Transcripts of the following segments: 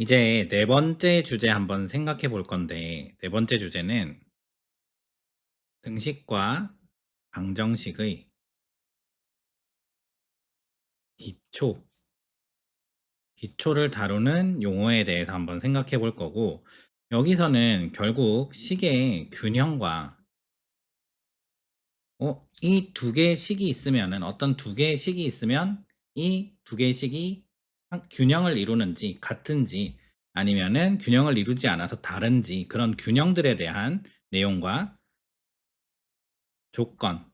이제 네 번째 주제 한번 생각해 볼 건데, 네 번째 주제는 등식과 방정식의 기초, 기초를 다루는 용어에 대해서 한번 생각해 볼 거고, 여기서는 결국 식의 균형과 이 두 개의 식이 있으면은 어떤 두 개의 식이 있으면 이 두 개의 식이 균형을 이루는지 같은지 아니면은 균형을 이루지 않아서 다른지 그런 균형들에 대한 내용과 조건,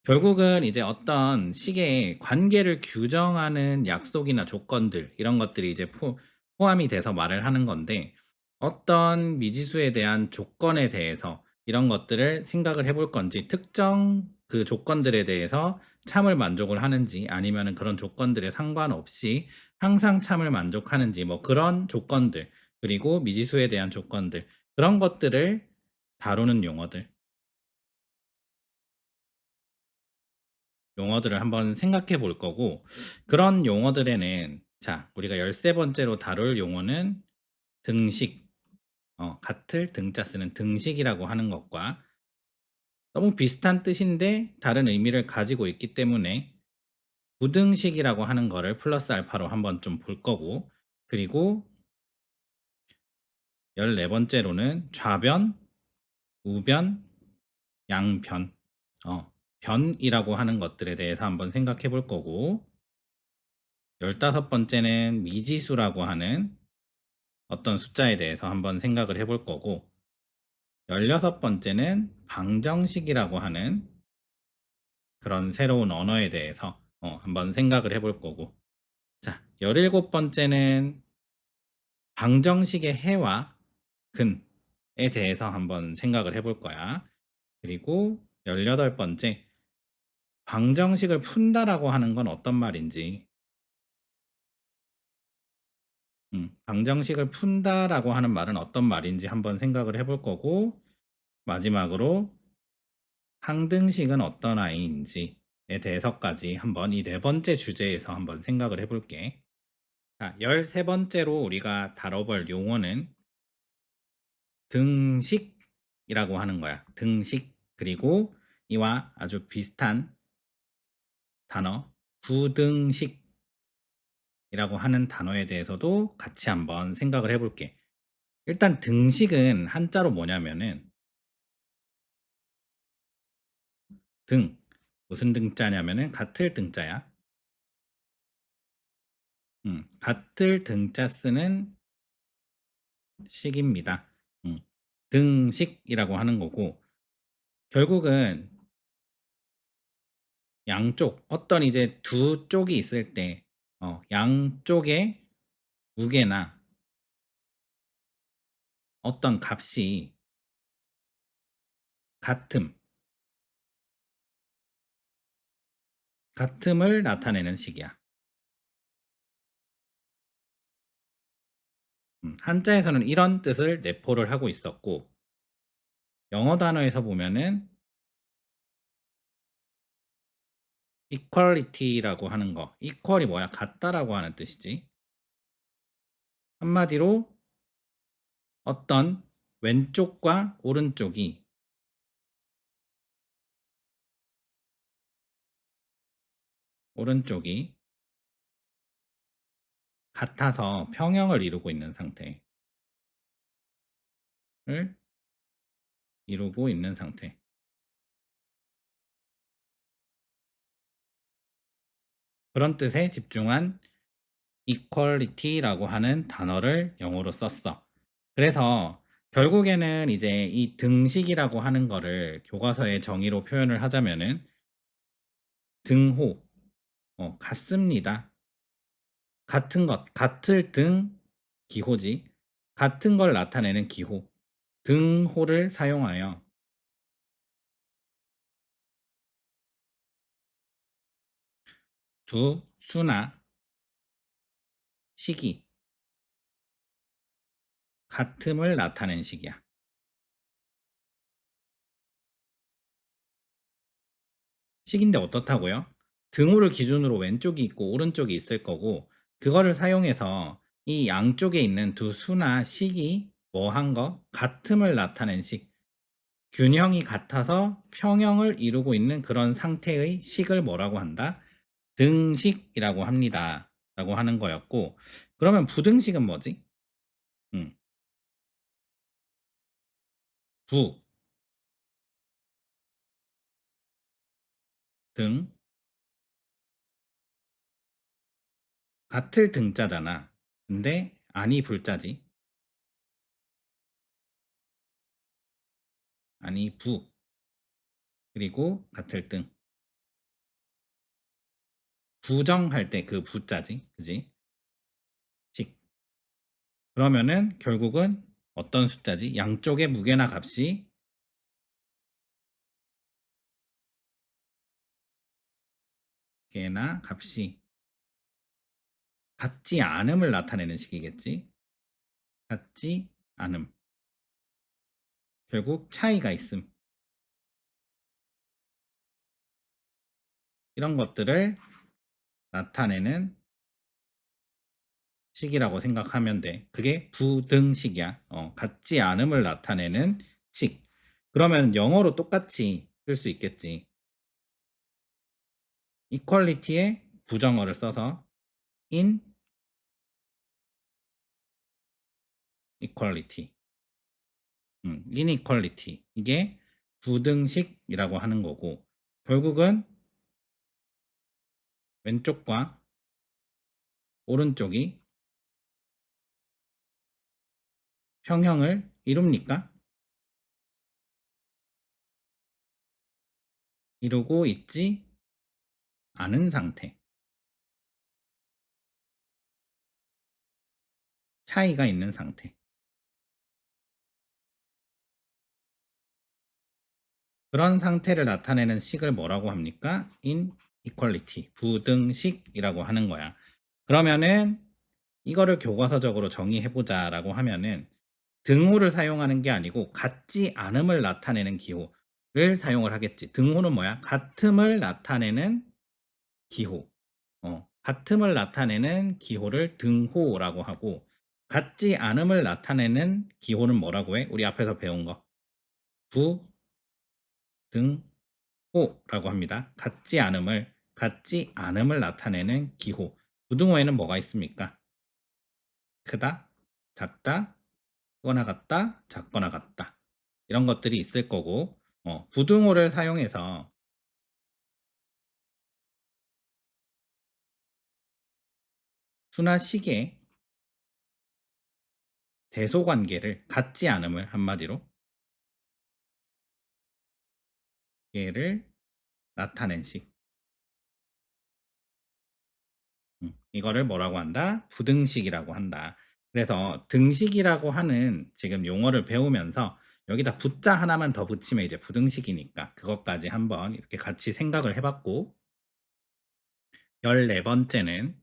결국은 이제 어떤 식의 관계를 규정하는 약속이나 조건들 이런 것들이 이제 포함이 돼서 말을 하는 건데, 어떤 미지수에 대한 조건에 대해서 이런 것들을 생각을 해볼 건지, 특정 그 조건들에 대해서 참을 만족을 하는지 아니면은 그런 조건들에 상관없이 항상 참을 만족하는지, 뭐 그런 조건들, 그리고 미지수에 대한 조건들, 그런 것들을 다루는 용어들을 한번 생각해 볼 거고, 그런 용어들에는 자, 우리가 13번째로 다룰 용어는 등식, 같을 등자 쓰는 등식이라고 하는 것과 너무 비슷한 뜻인데 다른 의미를 가지고 있기 때문에 부등식이라고 하는 거를 플러스 알파로 한번 좀 볼 거고, 그리고 14번째로는 좌변, 우변, 양변, 변이라고 하는 것들에 대해서 한번 생각해 볼 거고, 15번째는 미지수라고 하는 어떤 숫자에 대해서 한번 생각을 해볼 거고, 16번째는 방정식이라고 하는 그런 새로운 언어에 대해서 한번 생각을 해볼 거고, 자, 17번째는 방정식의 해와 근에 대해서 한번 생각을 해볼 거야. 그리고 18번째, 방정식을 푼다라고 하는 건 어떤 말인지, 방정식을 푼다라고 하는 말은 어떤 말인지 한번 생각을 해볼 거고, 마지막으로 항등식은 어떤 아이인지에 대해서까지 한번 이 네 번째 주제에서 한번 생각을 해볼게. 자, 13번째로 우리가 다뤄볼 용어는 등식이라고 하는 거야. 등식. 그리고 이와 아주 비슷한 단어, 부등식이라고 하는 단어에 대해서도 같이 한번 생각을 해볼게. 일단 등식은 한자로 뭐냐면은 등, 무슨 등자냐면은 같을 등자야. 같을 등자 쓰는 식입니다. 등식이라고 하는 거고, 결국은 양쪽, 어떤 이제 두 쪽이 있을 때 양쪽의 무게나 어떤 값이 같음, 같음을 나타내는 식이야. 한자에서는 이런 뜻을 내포를 하고 있었고, 영어 단어에서 보면은 equality라고 하는 거, equal이 뭐야? 같다라고 하는 뜻이지. 한마디로 어떤 왼쪽과 오른쪽이 같아서 평형을 이루고 있는 상태를 이루고 있는 상태. 그런 뜻에 집중한 equality라고 하는 단어를 영어로 썼어. 그래서 결국에는 이제 이 등식이라고 하는 거를 교과서의 정의로 표현을 하자면은 등호, 같습니다. 같은 것, 같을 등 기호지. 같은 걸 나타내는 기호, 등호를 사용하여 두 수나 식이 같음을 나타낸 식이야. 식인데 어떻다고요? 등호를 기준으로 왼쪽이 있고 오른쪽이 있을 거고, 그거를 사용해서 이 양쪽에 있는 두 수나 식이 뭐 한 거 같음을 나타낸 식, 균형이 같아서 평형을 이루고 있는 그런 상태의 식을 뭐라고 한다? 등식이라고 합니다. 라고 하는 거였고, 그러면 부등식은 뭐지? 음, 부, 등, 같을 등자잖아. 근데 아니 불자지. 아니 부, 그리고 같을 등. 부정할 때 그 부자지. 그지? 식. 그러면은 결국은 어떤 숫자지? 양쪽의 무게나 값이 개나 값이 같지 않음을 나타내는 식이겠지. 같지 않음. 결국 차이가 있음. 이런 것들을 나타내는 식이라고 생각하면 돼. 그게 부등식이야. 같지 않음을 나타내는 식. 그러면 영어로 똑같이 쓸 수 있겠지. equality에 부정어를 써서 inequality, inequality. 이게 부등식이라고 하는 거고, 결국은 왼쪽과 오른쪽이 평형을 이룹니까? 이루고 있지 않은 상태. 차이가 있는 상태. 그런 상태를 나타내는 식을 뭐라고 합니까? inequality, 부등식이라고 하는 거야. 그러면은 이거를 교과서적으로 정의해보자라고 하면은 등호를 사용하는 게 아니고 같지 않음을 나타내는 기호를 사용을 하겠지. 등호는 뭐야? 같음을 나타내는 기호. 같음을 나타내는 기호를 등호라고 하고, 같지 않음을 나타내는 기호는 뭐라고 해? 우리 앞에서 배운 거. 부, 등, 호라고 합니다. 같지 않음을 나타내는 기호. 부등호에는 뭐가 있습니까? 크다, 작다, 크거나 같다, 작거나 같다. 이런 것들이 있을 거고, 부등호를 사용해서 수나 식의 대소관계를 같지 않음을 한마디로 얘를 나타낸 식. 이거를 뭐라고 한다? 부등식이라고 한다. 그래서 등식이라고 하는 지금 용어를 배우면서 여기다 부자 하나만 더 붙이면 이제 부등식이니까 그것까지 한번 이렇게 같이 생각을 해봤고, 14번째는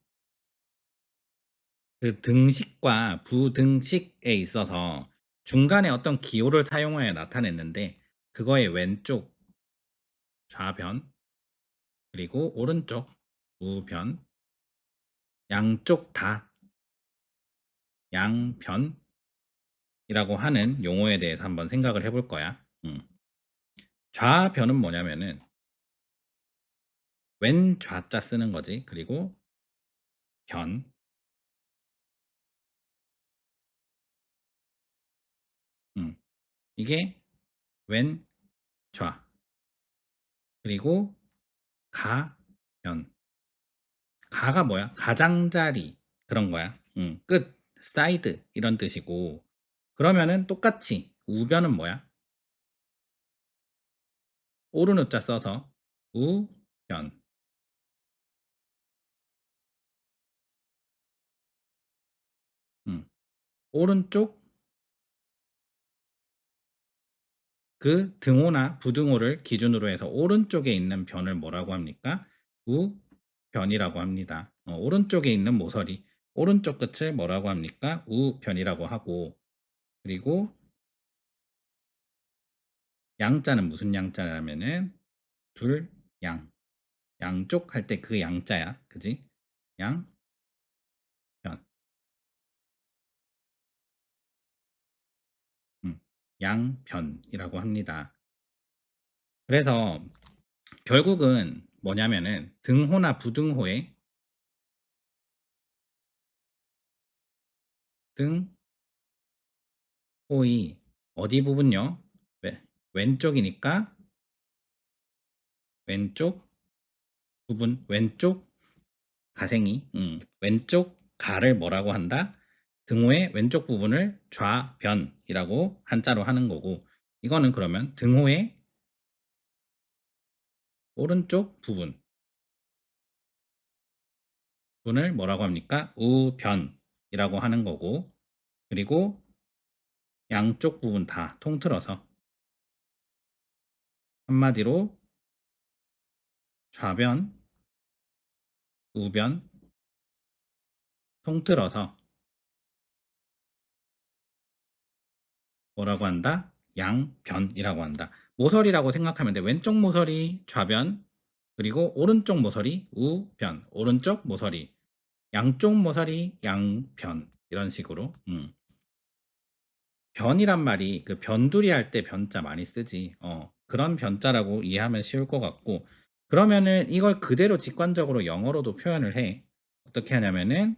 그 등식과 부등식에 있어서 중간에 어떤 기호를 사용하여 나타냈는데 그거의 왼쪽 좌변, 그리고 오른쪽 우변, 양쪽 다 양변이라고 하는 용어에 대해서 한번 생각을 해볼 거야. 좌변은 뭐냐면은 왼 좌자 쓰는 거지. 그리고 변, 음, 이게 왼 좌, 그리고 가변. 가가 뭐야? 가장자리 그런 거야. 끝, 사이드 이런 뜻이고. 그러면은 똑같이 우변은 뭐야? 오른 우자 써서 우변. 오른쪽 그 등호나 부등호를 기준으로 해서 오른쪽에 있는 변을 뭐라고 합니까? 우변이라고 합니다. 오른쪽에 있는 모서리, 오른쪽 끝을 뭐라고 합니까? 우변이라고 하고, 그리고 양자는 무슨 양자냐면은 둘, 양. 양쪽 할 때 그 양자야. 그지? 양, 변. 양변이라고 합니다. 그래서 결국은 뭐냐면은 등호나 부등호의 등호의 어디 부분요? 왼쪽이니까 왼쪽 부분, 왼쪽 가생이, 왼쪽 가를 뭐라고 한다? 등호의 왼쪽 부분을 좌변이라고 한자로 하는 거고, 이거는 그러면 등호의 오른쪽 부분을 뭐라고 합니까? 우변이라고 하는 거고, 그리고 양쪽 부분 다 통틀어서 한마디로 좌변, 우변 통틀어서 뭐라고 한다? 양변이라고 한다. 모서리라고 생각하면 돼. 왼쪽 모서리 좌변, 그리고 오른쪽 모서리 우변, 오른쪽 모서리, 양쪽 모서리 양변, 이런 식으로. 변이란 말이 그 변두리 할 때 변자 많이 쓰지. 그런 변자라고 이해하면 쉬울 것 같고, 그러면은 이걸 그대로 직관적으로 영어로도 표현을 해. 어떻게 하냐면은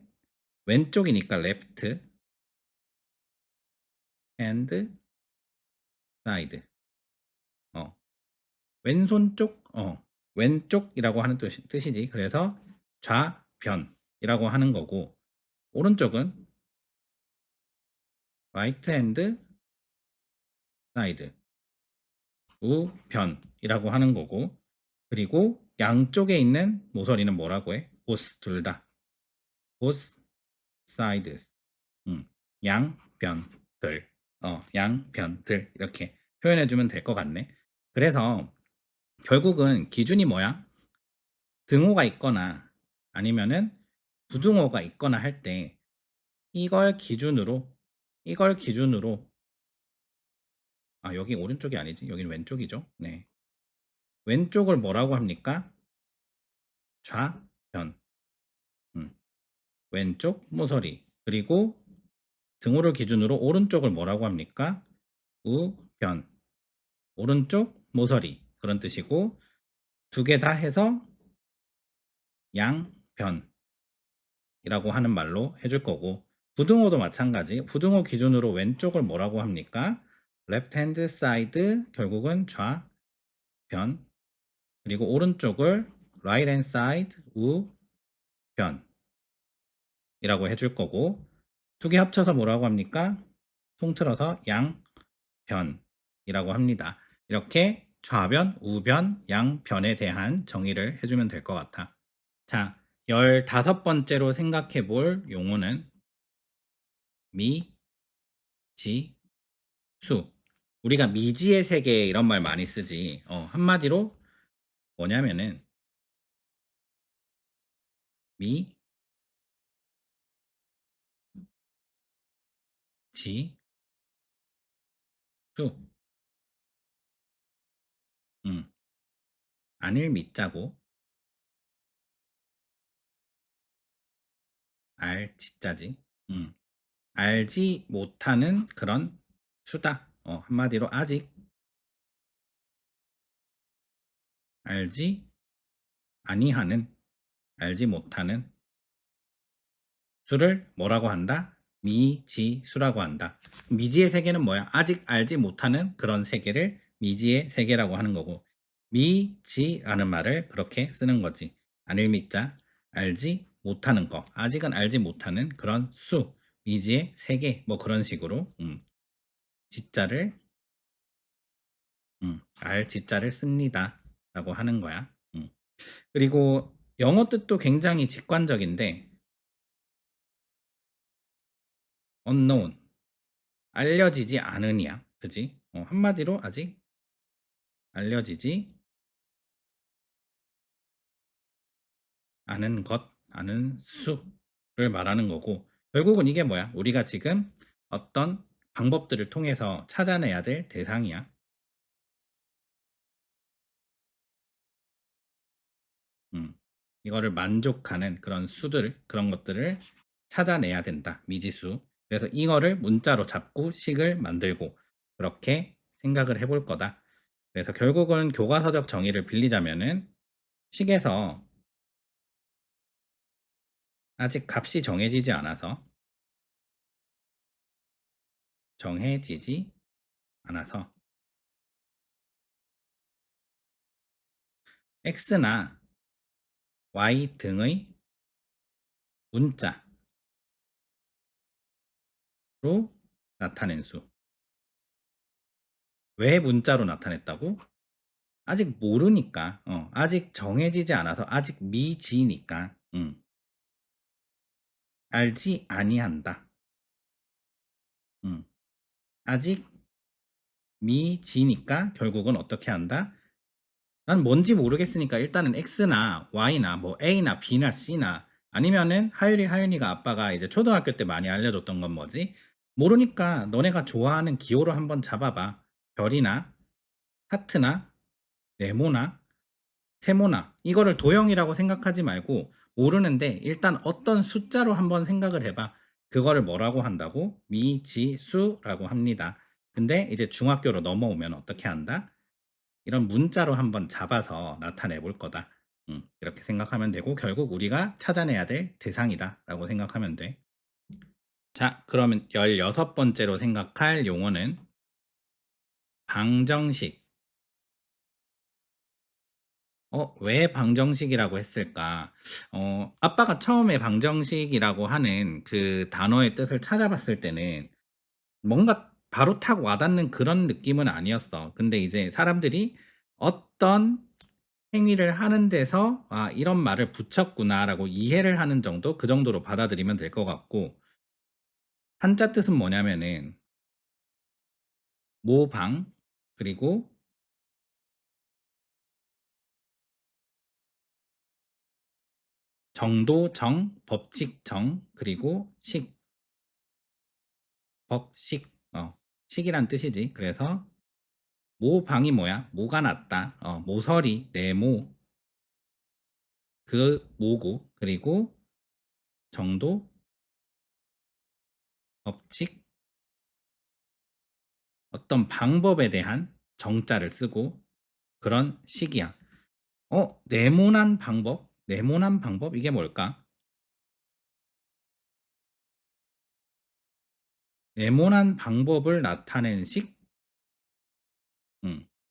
왼쪽이니까 left hand side. 어, 왼손 쪽, 왼쪽이라고 하는 뜻이지. 그래서 좌변이라고 하는 거고, 오른쪽은 right hand side, 우변이라고 하는 거고, 그리고 양쪽에 있는 모서리는 뭐라고 해? both, 둘 다. both sides. 양변들. 양변들. 이렇게 표현해주면 될 것 같네. 그래서 결국은 기준이 뭐야? 등호가 있거나 아니면은 부등호가 있거나 할 때 이걸 기준으로 여기 오른쪽이 아니지. 여기는 왼쪽이죠. 네. 왼쪽을 뭐라고 합니까? 좌변. 음, 왼쪽 모서리. 그리고 등호를 기준으로 오른쪽을 뭐라고 합니까? 우변. 오른쪽 모서리. 그런 뜻이고, 두 개 다 해서 양변이라고 하는 말로 해줄 거고, 부등호도 마찬가지. 부등호 기준으로 왼쪽을 뭐라고 합니까? left hand side, 결국은 좌변. 그리고 오른쪽을 right hand side, 우변이라고 해줄 거고, 두 개 합쳐서 뭐라고 합니까? 통틀어서 양변이라고 합니다. 이렇게 좌변, 우변, 양변에 대한 정의를 해주면 될 것 같아. 자, 15번째로 생각해 볼 용어는 미, 지, 수. 우리가 미지의 세계 이런 말 많이 쓰지. 한마디로 뭐냐면은 미, 지, 수. 음, 아닐 미자고 알 지자지. 알지 못하는 그런 수다. 한마디로 아직 알지 아니하는, 알지 못하는 수를 뭐라고 한다? 미지수라고 한다. 미지의 세계는 뭐야? 아직 알지 못하는 그런 세계를 미지의 세계라고 하는 거고, 미지라는 말을 그렇게 쓰는 거지. 아닐 미자, 알지 못하는 거, 아직은 알지 못하는 그런 수, 미지의 세계, 뭐 그런 식으로 지자를 알 지자를 씁니다 라고 하는 거야. 그리고 영어 뜻도 굉장히 직관적인데, unknown, 알려지지 않으냐, 그지? 한마디로 아직 알려지지 않은 것, 않은 수를 말하는 거고, 결국은 이게 뭐야? 우리가 지금 어떤 방법들을 통해서 찾아내야 될 대상이야. 이거를 만족하는 그런 수들, 그런 것들을 찾아내야 된다. 미지수. 그래서 이거를 문자로 잡고 식을 만들고, 그렇게 생각을 해볼 거다. 그래서 결국은 교과서적 정의를 빌리자면은 식에서 아직 값이 정해지지 않아서 x나 y 등의 문자로 나타낸 수. 왜 문자로 나타냈다고? 아직 모르니까. 아직 정해지지 않아서 아직 미지니까. 알지 아니한다. 음. 아직 미지니까 결국은 어떻게 한다? 난 뭔지 모르겠으니까 일단은 X나 Y나 뭐 A나 B나 C나 아니면은 하율이가 아빠가 이제 초등학교 때 많이 알려줬던 건 뭐지? 모르니까 너네가 좋아하는 기호로 한번 잡아봐. 별이나 하트나 네모나 세모나 이거를 도형이라고 생각하지 말고 모르는데 일단 어떤 숫자로 한번 생각을 해봐. 그거를 뭐라고 한다고? 미지수라고 합니다. 근데 이제 중학교로 넘어오면 어떻게 한다? 이런 문자로 한번 잡아서 나타내 볼 거다. 이렇게 생각하면 되고 결국 우리가 찾아내야 될 대상이다라고 생각하면 돼. 자, 그러면 16번째로 생각할 용어는 방정식. 왜 방정식이라고 했을까? 아빠가 처음에 방정식이라고 하는 그 단어의 뜻을 찾아봤을 때는 뭔가 바로 탁 와닿는 그런 느낌은 아니었어. 근데 이제 사람들이 어떤 행위를 하는 데서 '아 이런 말을 붙였구나.'라고 이해를 하는 정도 그 정도로 받아들이면 될 것 같고 한자 뜻은 뭐냐면은 모방 그리고 정도 정, 법칙 정 그리고 식, 법식 식이란 뜻이지. 그래서 모방이 뭐야? 모가 났다. 모서리, 네모 그 모고 그리고 정도, 법칙 어떤 방법에 대한 정자를 쓰고 그런 식이야. 네모난 방법? 네모난 방법? 이게 뭘까? 네모난 방법을 나타낸 식?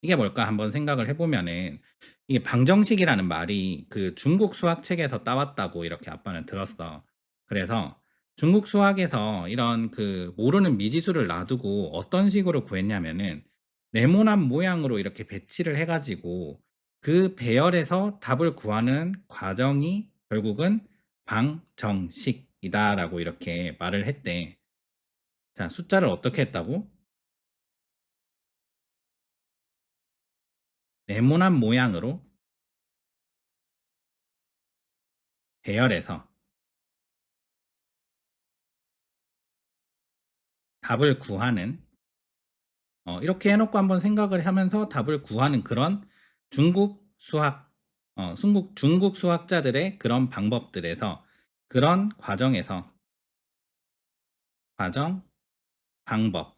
이게 뭘까 한번 생각을 해 보면은 이게 방정식이라는 말이 그 중국 수학책에서 따왔다고 이렇게 아빠는 들었어. 그래서 중국 수학에서 이런 그 모르는 미지수를 놔두고 어떤 식으로 구했냐면은 네모난 모양으로 이렇게 배치를 해 가지고 그 배열에서 답을 구하는 과정이 결국은 방정식이다라고 이렇게 말을 했대. 자, 숫자를 어떻게 했다고? 네모난 모양으로 배열해서 답을 구하는 이렇게 해 놓고 한번 생각을 하면서 답을 구하는 그런 중국 수학 중국 수학자들의 그런 방법들에서 그런 과정에서 과정, 방법을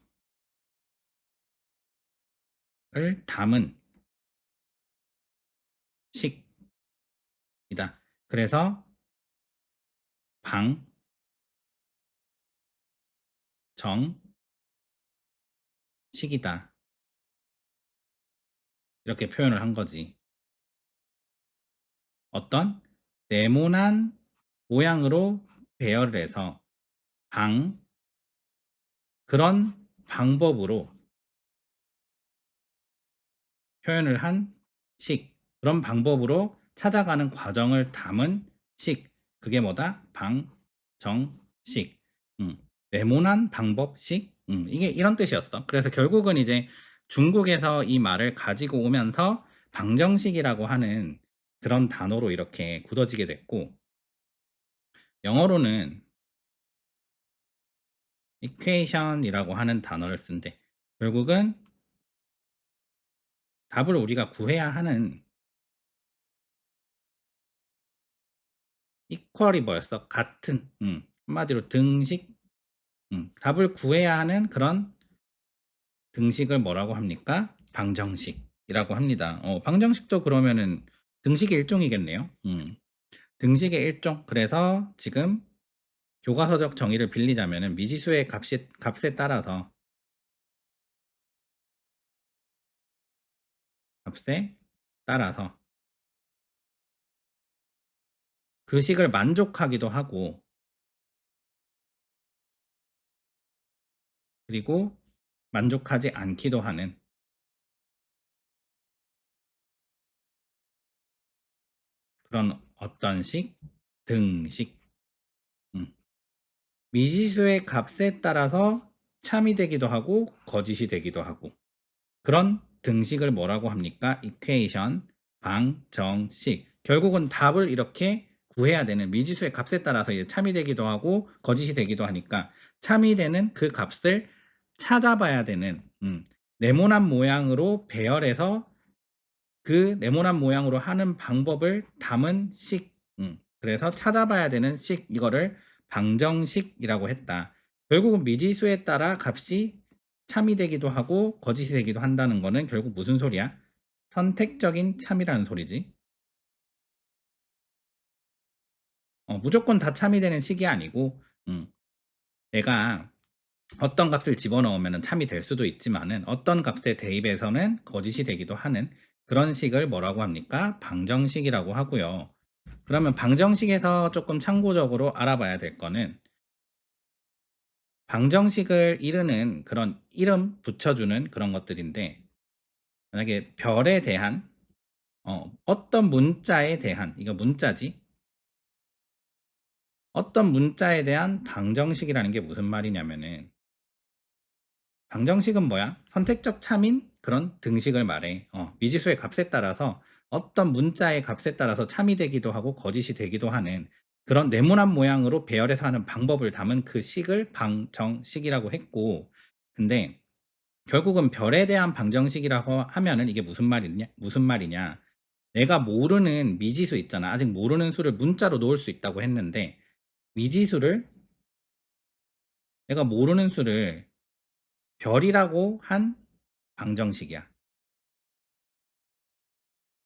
담은 식이다. 그래서 방, 정, 식이다. 이렇게 표현을 한 거지. 어떤 네모난 모양으로 배열을 해서 방, 그런 방법으로 표현을 한 식, 그런 방법으로 찾아가는 과정을 담은 식. 그게 뭐다? 방정식. 음. 네모난 방법식. 이게 이런 뜻이었어. 그래서 결국은 이제 중국에서 이 말을 가지고 오면서 방정식이라고 하는 그런 단어로 이렇게 굳어지게 됐고 영어로는 equation이라고 하는 단어를 쓴대. 결국은 답을 우리가 구해야 하는 equal이 뭐였어? 같은. 한마디로 등식. 답을 구해야 하는 그런 등식을 뭐라고 합니까? 방정식이라고 합니다. 방정식도 그러면은 등식의 일종이겠네요. 등식의 일종. 그래서 지금 교과서적 정의를 빌리자면은 미지수의 값에 따라서 값에 따라서 그 식을 만족하기도 하고 그리고 만족하지 않기도 하는 그런 어떤 식? 등식. 음. 미지수의 값에 따라서 참이 되기도 하고 거짓이 되기도 하고 그런 등식을 뭐라고 합니까? 이퀘이션, 방정식. 결국은 답을 이렇게 구해야 되는 미지수의 값에 따라서 이제 참이 되기도 하고 거짓이 되기도 하니까 참이 되는 그 값을 찾아봐야 되는 네모난 모양으로 배열해서 그 네모난 모양으로 하는 방법을 담은 식. 그래서 찾아봐야 되는 식 이거를 방정식이라고 했다. 결국은 미지수에 따라 값이 참이 되기도 하고 거짓이 되기도 한다는 거는 결국 무슨 소리야? 선택적인 참이라는 소리지. 무조건 다 참이 되는 식이 아니고 내가 어떤 값을 집어넣으면 참이 될 수도 있지만은 어떤 값에 대입해서는 거짓이 되기도 하는 그런 식을 뭐라고 합니까? 방정식이라고 하고요. 그러면 방정식에서 조금 참고적으로 알아봐야 될 거는 방정식을 이르는 그런 이름 붙여주는 그런 것들인데 만약에 별에 대한 어떤 문자에 대한 이거 문자지 어떤 문자에 대한 방정식이라는 게 무슨 말이냐면은 방정식은 뭐야? 선택적 참인 그런 등식을 말해. 미지수의 값에 따라서 어떤 문자의 값에 따라서 참이 되기도 하고 거짓이 되기도 하는 그런 네모난 모양으로 배열해서 하는 방법을 담은 그 식을 방정식이라고 했고, 근데 결국은 별에 대한 방정식이라고 하면은 이게 무슨 말이냐? 내가 모르는 미지수 있잖아. 아직 모르는 수를 문자로 놓을 수 있다고 했는데, 미지수를 내가 모르는 수를 별이라고 한 방정식이야.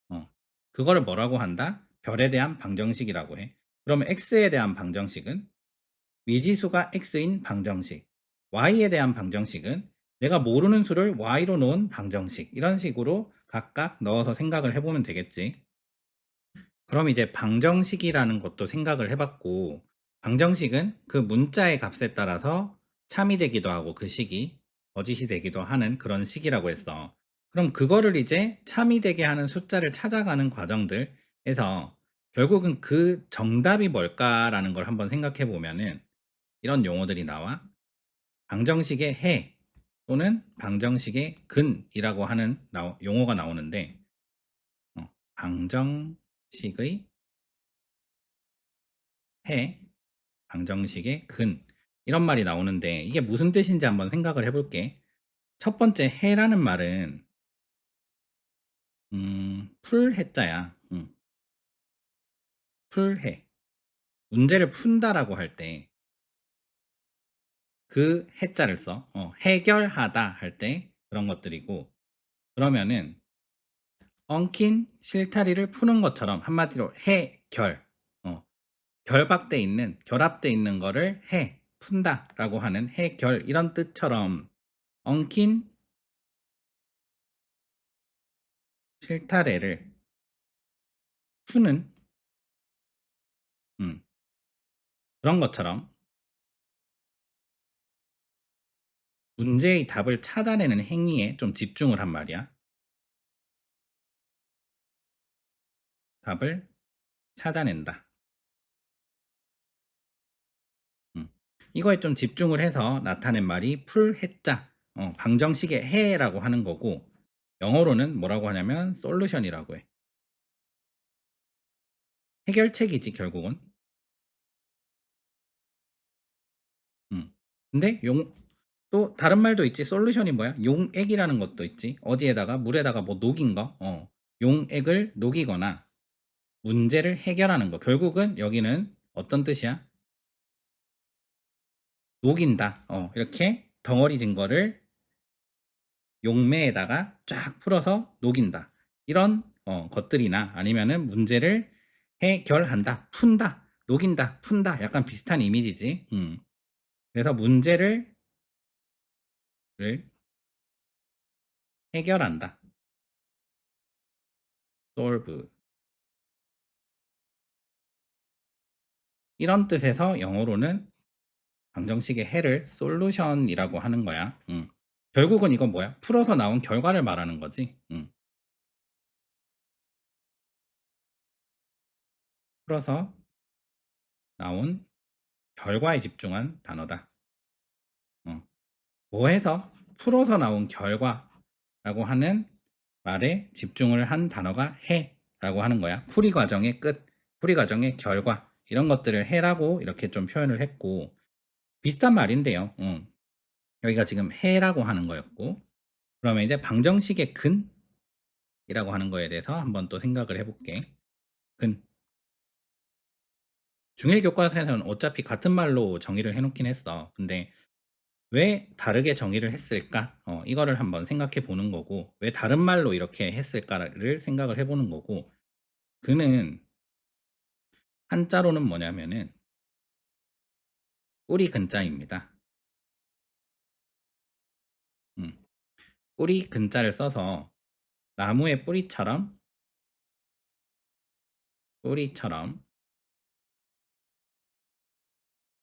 어. 그거를 뭐라고 한다? 별에 대한 방정식이라고 해. 그러면 x에 대한 방정식은 미지수가 x인 방정식, y에 대한 방정식은 내가 모르는 수를 y로 놓은 방정식, 이런 식으로 각각 넣어서 생각을 해보면 되겠지. 그럼 이제 방정식이라는 것도 생각을 해봤고, 방정식은 그 문자의 값에 따라서 참이 되기도 하고 그 식이 거짓이 되기도 하는 그런 식이라고 했어. 그럼 그거를 이제 참이 되게 하는 숫자를 찾아가는 과정들에서 결국은 그 정답이 뭘까라는 걸 한번 생각해 보면은 이런 용어들이 나와. 방정식의 해 또는 방정식의 근이라고 하는 용어가 나오는데, 방정식의 해, 방정식의 근 이런 말이 나오는데 이게 무슨 뜻인지 한번 생각을 해볼게. 첫 번째 해라는 말은 풀 해자야. 풀해. 문제를 푼다라고 할 때 그 해자를 써. 해결하다 할 때 그런 것들이고 그러면은 엉킨 실타리를 푸는 것처럼 한마디로 해결. 결합돼 있는 거를 푼다라고 하는 해결 이런 뜻처럼 엉킨 실타래를 푸는 음, 그런 것처럼 문제의 답을 찾아내는 행위에 좀 집중을 한 말이야. 답을 찾아낸다. 음. 이거에 좀 집중을 해서 나타낸 말이 풀해자, 방정식의 해라고 하는 거고 영어로는 뭐라고 하냐면 솔루션이라고 해. 해결책이지 결국은. 음. 근데 또 다른 말도 있지. 솔루션이 뭐야? 용액이라는 것도 있지. 어디에다가 물에다가 뭐 녹인 거. 용액을 녹이거나 문제를 해결하는 거. 결국은 여기는 어떤 뜻이야? 녹인다. 이렇게 덩어리진 거를 용매에다가 쫙 풀어서 녹인다. 이런 것들이나 아니면은 문제를 해결한다, 푼다, 녹인다, 푼다 약간 비슷한 이미지지. 그래서 문제를 를 해결한다. solve 이런 뜻에서 영어로는 방정식의 해를 솔루션이라고 하는 거야. 결국은 이건 뭐야? 풀어서 나온 결과를 말하는 거지. 풀어서 나온 결과에 집중한 단어다. 어. 뭐 해서 풀어서 나온 결과라고 하는 말에 집중을 한 단어가 해라고 하는 거야. 풀이 과정의 끝, 풀이 과정의 결과 이런 것들을 해라고 이렇게 좀 표현을 했고 비슷한 말인데요. 여기가 지금 해라고 하는 거였고 그러면 이제 방정식의 근이라고 하는 거에 대해서 한번 또 생각을 해볼게. 근 중일 교과서에서는 어차피 같은 말로 정의를 해놓긴 했어. 근데 왜 다르게 정의를 했을까? 이거를 한번 생각해 보는 거고, 왜 다른 말로 이렇게 했을까를 생각을 해 보는 거고, 그는 한자로는 뭐냐면은 뿌리 근자입니다. 음, 뿌리 근자를 써서 나무의 뿌리처럼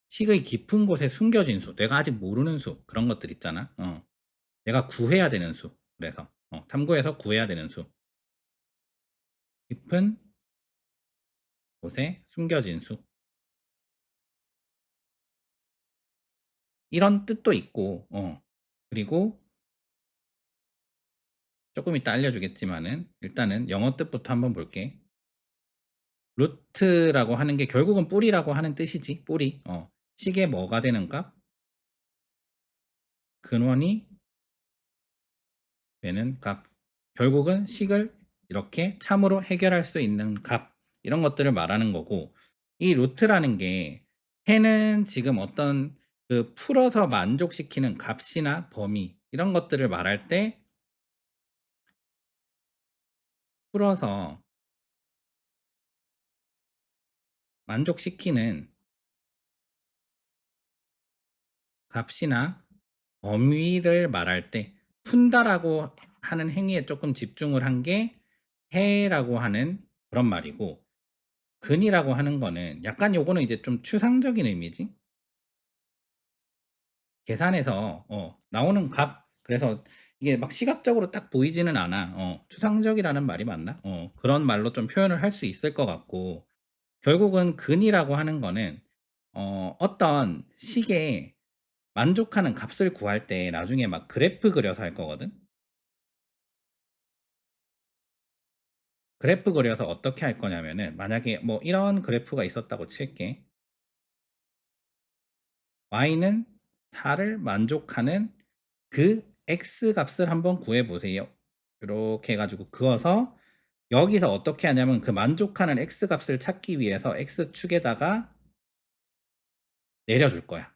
식의 깊은 곳에 숨겨진 수, 내가 아직 모르는 수, 그런 것들 있잖아. 내가 구해야 되는 수. 그래서 탐구해서 구해야 되는 수. 깊은 곳에 숨겨진 수. 이런 뜻도 있고, 그리고 조금 이따 알려주겠지만은 일단은 영어 뜻부터 한번 볼게. 루트라고 하는 게 결국은 뿌리라고 하는 뜻이지. 뿌리. 식의 뭐가 되는 값? 근원이 되는 값. 결국은 식을 이렇게 참으로 해결할 수 있는 값. 이런 것들을 말하는 거고 이 루트라는 게 해는 지금 어떤 그 풀어서 만족시키는 값이나 범위 이런 것들을 말할 때 풀어서 만족시키는 값이나 범위를 말할 때 푼다라고 하는 행위에 조금 집중을 한 게 해라고 하는 그런 말이고 근이라고 하는 거는 약간 요거는 이제 좀 추상적인 의미지. 계산해서 나오는 값 그래서 이게 막 시각적으로 딱 보이지는 않아. 추상적이라는 말이 맞나? 그런 말로 좀 표현을 할 수 있을 것 같고 결국은 근이라고 하는 거는 어떤 식에 만족하는 값을 구할 때 나중에 막 그래프 그려서 할 거거든. 그래프 그려서 어떻게 할 거냐면은 만약에 뭐 이런 그래프가 있었다고 칠게. y는 4를 만족하는 그 x 값을 한번 구해 보세요. 이렇게 해 가지고 그어서 여기서 어떻게 하냐면 그 만족하는 x 값을 찾기 위해서 x축에다가 내려줄 거야.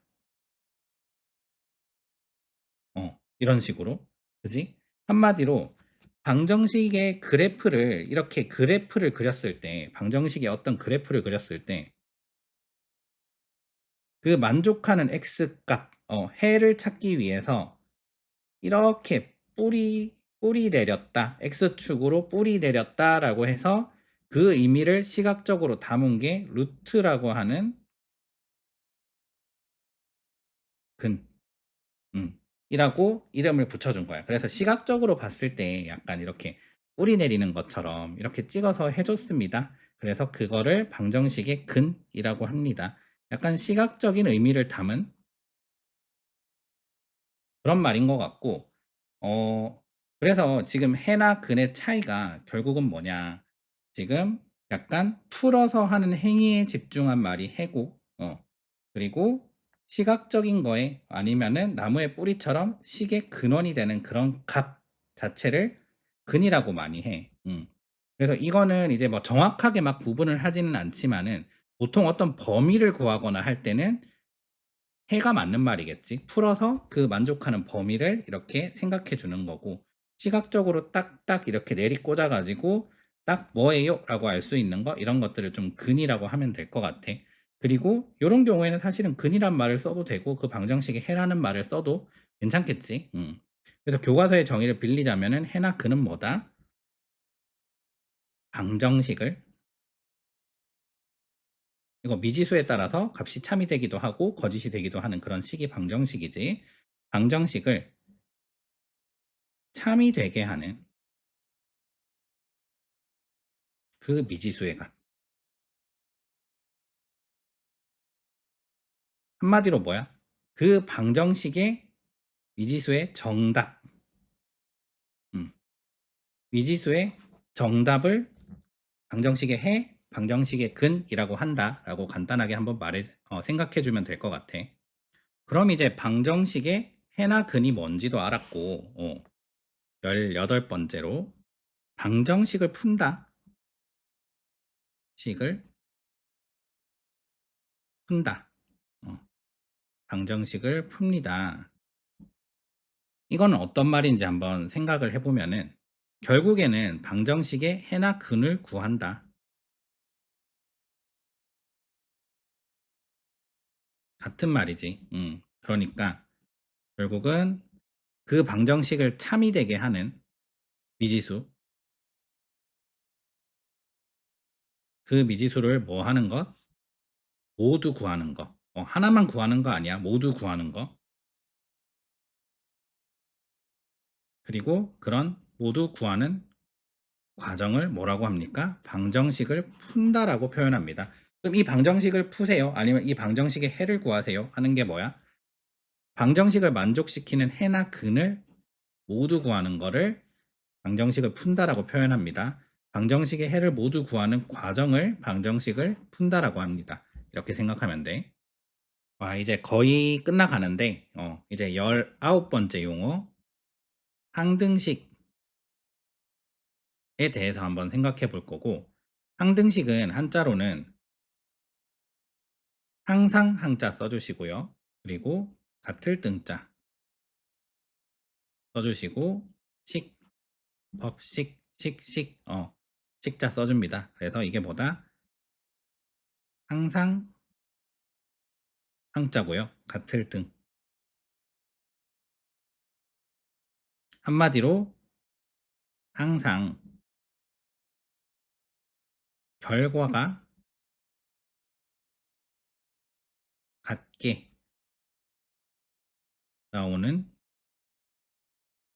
이런 식으로. 그지? 한마디로 방정식의 그래프를 이렇게 그래프를 그렸을 때 방정식의 어떤 그래프를 그렸을 때 그 만족하는 x 값 해를 찾기 위해서 이렇게 뿌리 내렸다. x축으로 뿌리 내렸다라고 해서 그 의미를 시각적으로 담은 게 루트라고 하는 근. 이라고 이름을 붙여준 거야. 그래서 시각적으로 봤을 때 약간 이렇게 뿌리 내리는 것처럼 이렇게 찍어서 해줬습니다. 그래서 그거를 방정식의 근이라고 합니다. 약간 시각적인 의미를 담은 그런 말인 것 같고, 어, 그래서 지금 해나 근의 차이가 결국은 뭐냐. 지금 약간 풀어서 하는 행위에 집중한 말이 해고, 그리고 시각적인 거에 아니면은 나무의 뿌리처럼 식의 근원이 되는 그런 값 자체를 근이라고 많이 해. 그래서 이거는 이제 뭐 정확하게 막 구분을 하지는 않지만은 보통 어떤 범위를 구하거나 할 때는 해가 맞는 말이겠지. 풀어서 그 만족하는 범위를 이렇게 생각해 주는 거고, 시각적으로 딱딱 이렇게 내리 꽂아 가지고 딱 "뭐예요?"라고 알 수 있는 거, 이런 것들을 좀 근이라고 하면 될 것 같아. 그리고 요런 경우에는 사실은 근이란 말을 써도 되고 그 방정식에 해라는 말을 써도 괜찮겠지. 그래서 교과서의 정의를 빌리자면은 해나 근은 뭐다? 방정식을, 이거 미지수에 따라서 값이 참이 되기도 하고 거짓이 되기도 하는 그런 식이 방정식이지. 방정식을 참이 되게 하는 그 미지수의 값. 한마디로 뭐야? 그 방정식의 미지수의 정답. 음. 미지수의 정답을 방정식의 해, 방정식의 근이라고 한다라고 간단하게 한번 생각해 주면 될 것 같아. 그럼 이제 방정식의 해나 근이 뭔지도 알았고, 18번째로 방정식을 푼다. 식을 푼다. 어, 방정식을 풉니다. 이거는 어떤 말인지 한번 생각을 해보면은 결국에는 방정식의 해나 근을 구한다. 같은 말이지. 그러니까 결국은 그 방정식을 참이 되게 하는 미지수, 그 미지수를 뭐 하는 것? 모두 구하는 거. 하나만 구하는 거 아니야. 모두 구하는 거. 그리고 그런 모두 구하는 과정을 뭐라고 합니까? 방정식을 푼다라고 표현합니다. 그럼 이 방정식을 푸세요. 아니면 이 방정식의 해를 구하세요. 하는 게 뭐야? 방정식을 만족시키는 해나 근을 모두 구하는 거를 방정식을 푼다라고 표현합니다. 방정식의 해를 모두 구하는 과정을 방정식을 푼다라고 합니다. 이렇게 생각하면 돼. 와, 이제 거의 끝나가는데, 이제 19번째 용어, 항등식에 대해서 한번 생각해 볼 거고, 항등식은 한자로는 항상 항자 써주시고요. 그리고 같을 등자 써주시고, 식, 법식, 식식, 식자 써줍니다. 그래서 이게 뭐다? 항상 항자고요. 같을 등. 한마디로 항상 결과가 같게 나오는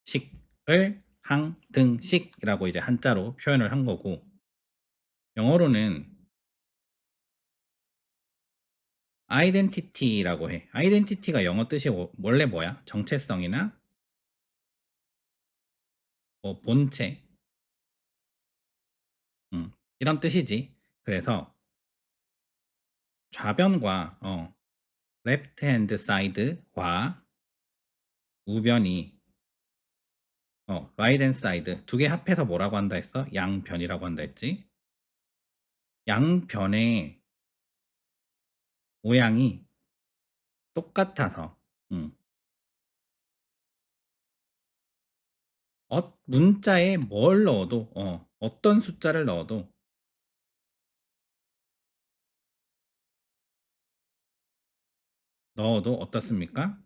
식을 항등식이라고 이제 한자로 표현을 한 거고, 영어로는 identity라고 해. identity가 영어 뜻이 원래 뭐야? 정체성이나 뭐 본체, 이런 뜻이지. 그래서 좌변과 left hand side와 우변이 right hand side 두 개 합해서 뭐라고 한다 했어? 양변이라고 한다 했지. 양변의 모양이 똑같아서, 음, 문자에 뭘 넣어도, 어떤 숫자를 넣어도 어떻습니까?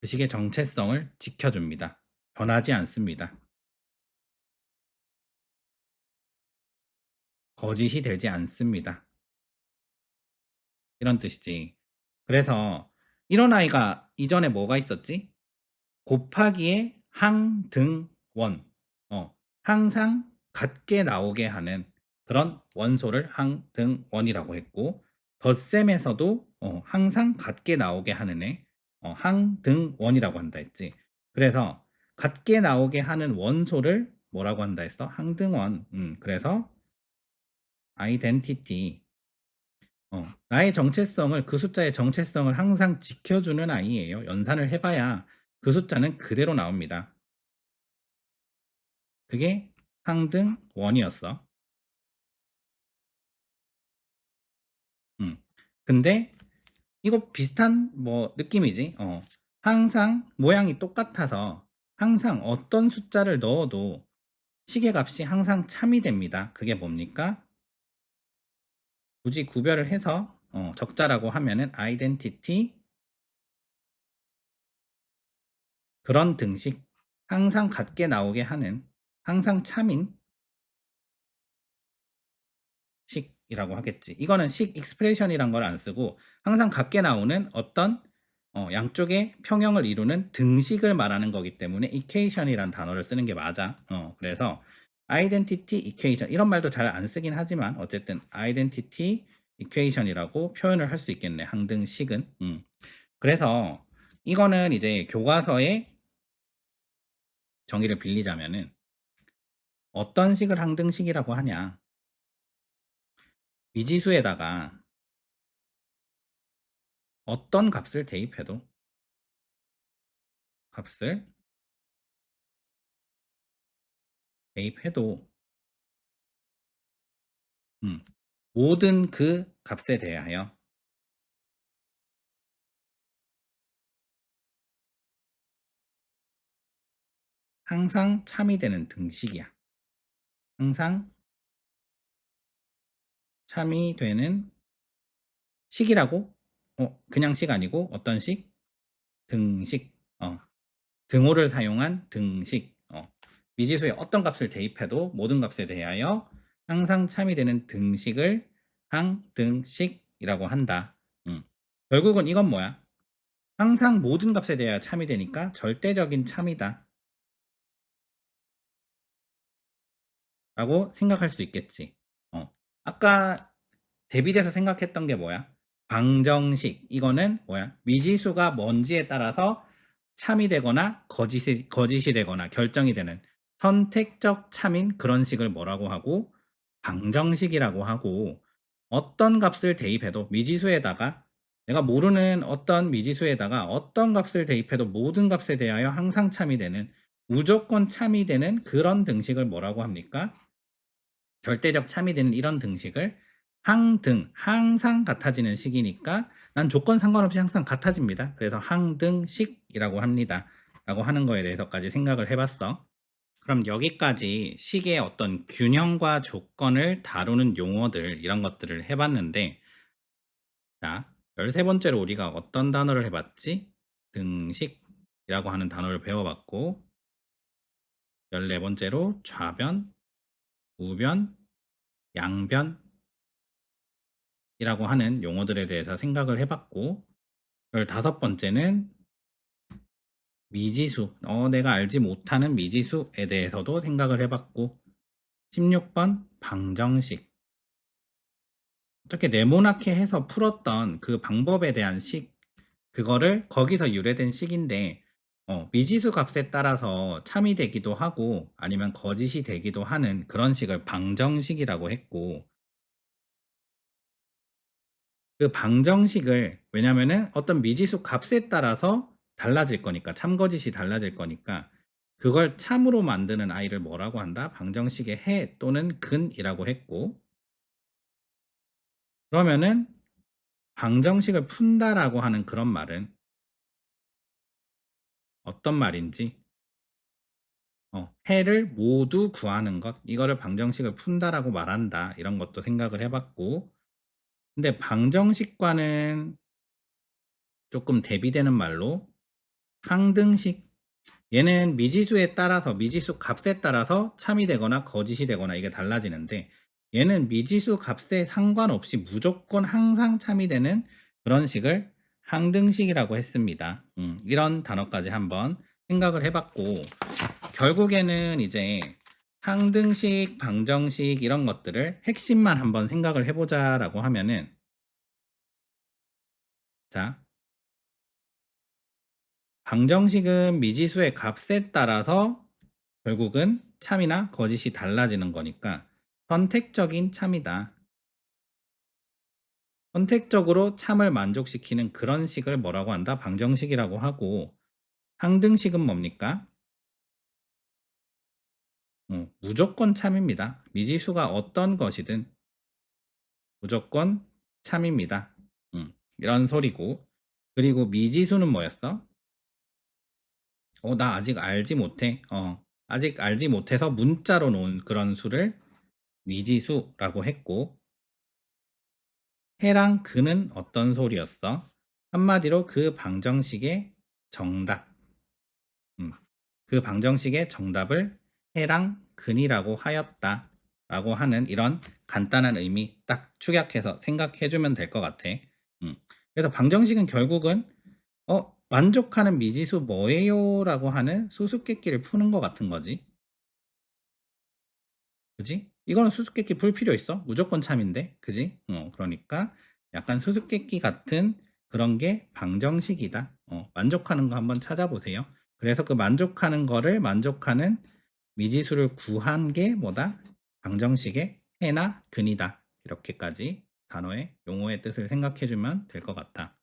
그 식의 정체성을 지켜줍니다. 변하지 않습니다. 거짓이 되지 않습니다. 이런 뜻이지. 그래서 이런 아이가 이전에 뭐가 있었지? 곱하기에 항등원. 항상 같게 나오게 하는 그런 원소를 항등원이라고 했고, 덧셈에서도 항상 같게 나오게 하는 애 항등원이라고 한다 했지. 그래서 같게 나오게 하는 원소를 뭐라고 한다 했어? 항등원. 그래서 아이덴티티. 나의 정체성을, 그 숫자의 정체성을 항상 지켜주는 아이예요. 연산을 해봐야 그 숫자는 그대로 나옵니다. 그게 항등원이었어. 음. 근데 이거 비슷한 뭐 느낌이지. 항상 모양이 똑같아서 항상 어떤 숫자를 넣어도 시계값이 항상 참이 됩니다. 그게 뭡니까? 굳이 구별을 해서 적자라고 하면은 아이덴티티 그런 등식 항상 같게 나오게 하는 항상 참인 식이라고 하겠지. 이거는 식 익스프레션이란 걸 안 쓰고 항상 같게 나오는 어떤 양쪽의 평형을 이루는 등식을 말하는 거기 때문에 equation이란 단어를 쓰는 게 맞아. 그래서 identity equation 이런 말도 잘 안 쓰긴 하지만 어쨌든 identity equation이라고 표현을 할 수 있겠네. 항등식은. 그래서 이거는 이제 교과서에 정의를 빌리자면은 어떤 식을 항등식이라고 하냐? 미지수에다가 어떤 값을 대입해도 값을 대입해도 음, 모든 그 값에 대하여 항상 참이 되는 등식이야. 항상 참이 되는 식이라고? 그냥 식 아니고 어떤 식? 등식. 등호를 사용한 등식. 미지수에 어떤 값을 대입해도 모든 값에 대하여 항상 참이 되는 등식을 항등식이라고 한다. 음. 결국은 이건 뭐야? 항상 모든 값에 대하여 참이 되니까 절대적인 참이다. 라고 생각할 수 있겠지. 아까 대비돼서 생각했던 게 뭐야? 방정식. 이거는 뭐야? 미지수가 뭔지에 따라서 참이 되거나 거짓이 되거나 결정이 되는 선택적 참인 그런 식을 뭐라고 하고 방정식이라고 하고 어떤 값을 대입해도 미지수에다가 내가 모르는 어떤 미지수에다가 어떤 값을 대입해도 모든 값에 대하여 항상 참이 되는 무조건 참이 되는 그런 등식을 뭐라고 합니까? 절대적 참이 되는 이런 등식을 항등, 항상 같아지는 식이니까 난 조건 상관없이 항상 같아집니다. 그래서 항등식이라고 합니다. 라고 하는 거에 대해서까지 생각을 해봤어. 그럼 여기까지 식의 어떤 균형과 조건을 다루는 용어들 이런 것들을 해봤는데 자, 13번째로 우리가 어떤 단어를 해봤지? 등식이라고 하는 단어를 배워봤고 14번째로 좌변, 우변, 양변 이라고 하는 용어들에 대해서 생각을 해봤고 15번째는 미지수, 내가 알지 못하는 미지수에 대해서도 생각을 해봤고 16번 방정식 어떻게 네모나게 해서 풀었던 그 방법에 대한 식 그거를 거기서 유래된 식인데 미지수 값에 따라서 참이 되기도 하고 아니면 거짓이 되기도 하는 그런 식을 방정식이라고 했고 그 방정식을 왜냐면은 어떤 미지수 값에 따라서 달라질 거니까 참거짓이 달라질 거니까 그걸 참으로 만드는 아이를 뭐라고 한다? 방정식의 해 또는 근이라고 했고 그러면은 방정식을 푼다라고 하는 그런 말은 어떤 말인지 해를 모두 구하는 것 이거를 방정식을 푼다라고 말한다 이런 것도 생각을 해봤고 근데 방정식과는 조금 대비되는 말로 항등식 얘는 미지수에 따라서 미지수 값에 따라서 참이 되거나 거짓이 되거나 이게 달라지는데 얘는 미지수 값에 상관없이 무조건 항상 참이 되는 그런 식을 항등식이라고 했습니다. 이런 단어까지 한번 생각을 해봤고 결국에는 이제 항등식, 방정식 이런 것들을 핵심만 한번 생각을 해보자라고 하면은 자 방정식은 미지수의 값에 따라서 결국은 참이나 거짓이 달라지는 거니까 선택적인 참이다. 선택적으로 참을 만족시키는 그런 식을 뭐라고 한다? 방정식이라고 하고 항등식은 뭡니까? 무조건 참입니다. 미지수가 어떤 것이든 무조건 참입니다. 음. 이런 소리고. 그리고 미지수는 뭐였어? 나 아직 알지 못해. 아직 알지 못해서 문자로 놓은 그런 수를 미지수라고 했고, 해랑 근은 어떤 소리였어? 한마디로 그 방정식의 정답. 음, 그 방정식의 정답을 해랑 근이라고 하였다. 라고 하는 이런 간단한 의미 딱 축약해서 생각해 주면 될 것 같아. 음, 그래서 방정식은 결국은 만족하는 미지수 뭐예요? 라고 하는 수수께끼를 푸는 것 같은 거지. 그지? 이거는 수수께끼 풀 필요 있어? 무조건 참인데, 그지? 그러니까 약간 수수께끼 같은 그런 게 방정식이다. 만족하는 거 한번 찾아보세요. 그래서 그 만족하는 거를 만족하는 미지수를 구한 게 뭐다? 방정식의 해나 근이다. 이렇게까지 단어의 용어의 뜻을 생각해 주면 될 것 같아.